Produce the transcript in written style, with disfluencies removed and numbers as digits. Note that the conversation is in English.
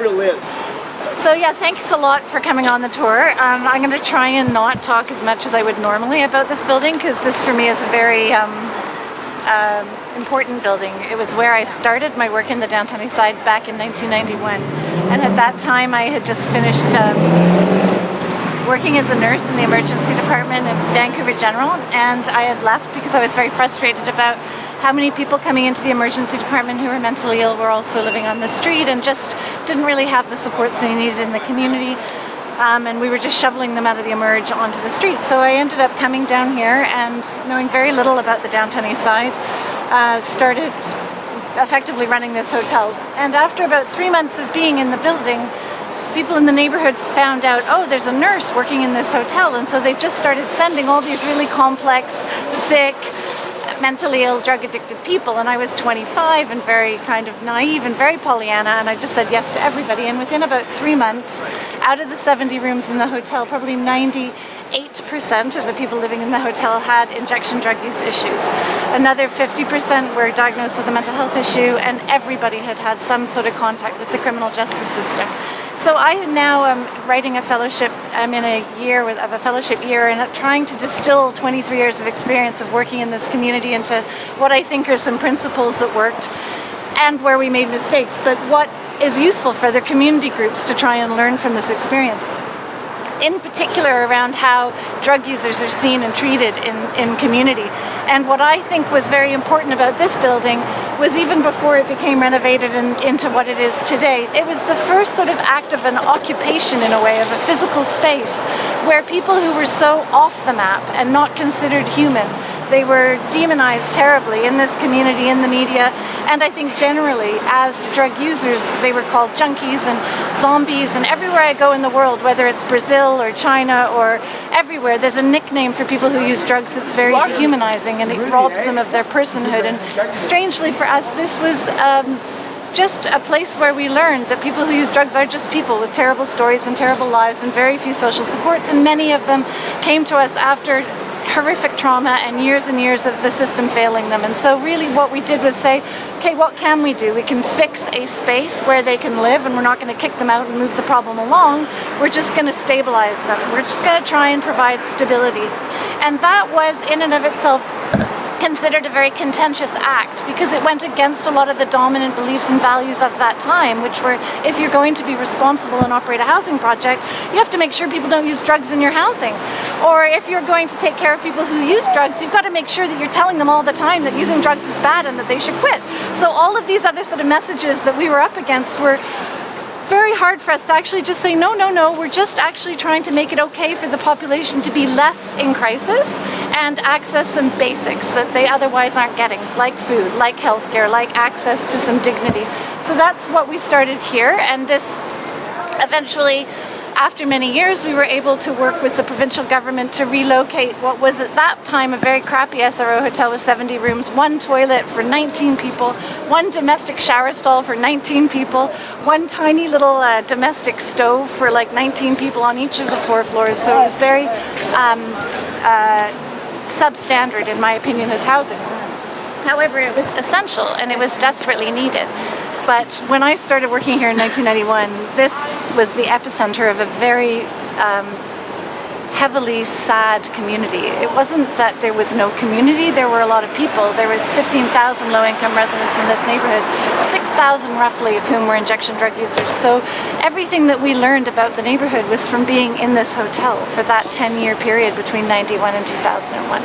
over to Liz. So yeah, thanks a lot for coming on the tour. I'm going to try and not talk as much as I would normally about this building, because this for me is a very important building. It was where I started my work in the downtown east side back in 1991, and at that time I had just finished working as a nurse in the emergency department at Vancouver General, and I had left because I was very frustrated about how many people coming into the emergency department who were mentally ill were also living on the street and just didn't really have the supports they needed in the community. And we were just shoveling them out of the emerge onto the street. So I ended up coming down here and knowing very little about the downtown east side, started effectively running this hotel. And after about 3 months of being in the building, people in the neighborhood found out, oh, there's a nurse working in this hotel. And so they just started sending all these really complex, sick, mentally ill, drug-addicted people, and I was 25 and very kind of naive and very Pollyanna, and I just said yes to everybody. And within about 3 months, out of the 70 rooms in the hotel, probably 98% of the people living in the hotel had injection drug use issues. Another 50% were diagnosed with a mental health issue, and everybody had had some sort of contact with the criminal justice system. So I now am writing a fellowship. I'm in a year of a fellowship year, and trying to distill 23 years of experience of working in this community into what I think are some principles that worked and where we made mistakes, but what is useful for the community groups to try and learn from this experience. In particular around how drug users are seen and treated in community. And what I think was very important about this building was, even before it became renovated into what it is today, it was the first sort of act of an occupation, in a way, of a physical space where people who were so off the map and not considered human, they were demonized terribly in this community, in the media, and I think generally as drug users they were called junkies and zombies, and everywhere I go in the world, whether it's Brazil or China or everywhere, there's a nickname for people who use drugs that's very dehumanizing, and it robs them of their personhood. And strangely for us, this was just a place where we learned that people who use drugs are just people with terrible stories and terrible lives and very few social supports, and many of them came to us after horrific trauma and years of the system failing them. And so really what we did was say, okay, what can we do? We can fix a space where they can live, and we're not going to kick them out and move the problem along. We're just going to stabilize them. We're just going to try and provide stability. And that was in and of itself considered a very contentious act, because it went against a lot of the dominant beliefs and values of that time, which were, if you're going to be responsible and operate a housing project, you have to make sure people don't use drugs in your housing. Or if you're going to take care of people who use drugs, you've got to make sure that you're telling them all the time that using drugs is bad and that they should quit. So all of these other sort of messages that we were up against were very hard for us to actually just say, no, we're just actually trying to make it okay for the population to be less in crisis and access some basics that they otherwise aren't getting, like food, like healthcare, like access to some dignity. So that's what we started here, and this eventually, after many years, we were able to work with the provincial government to relocate what was at that time a very crappy SRO hotel with 70 rooms, 1 toilet for 19 people, 1 domestic shower stall for 19 people, 1 tiny little domestic stove for like 19 people on each of the 4 floors. So it was very substandard, in my opinion, as housing. However, it was essential and it was desperately needed. But when I started working here in 1991, this was the epicenter of a very heavily sad community. It wasn't that there was no community, there were a lot of people. There was 15,000 low-income residents in this neighborhood, 6,000 roughly of whom were injection drug users. So everything that we learned about the neighborhood was from being in this hotel for that 10-year period between 91 and 2001.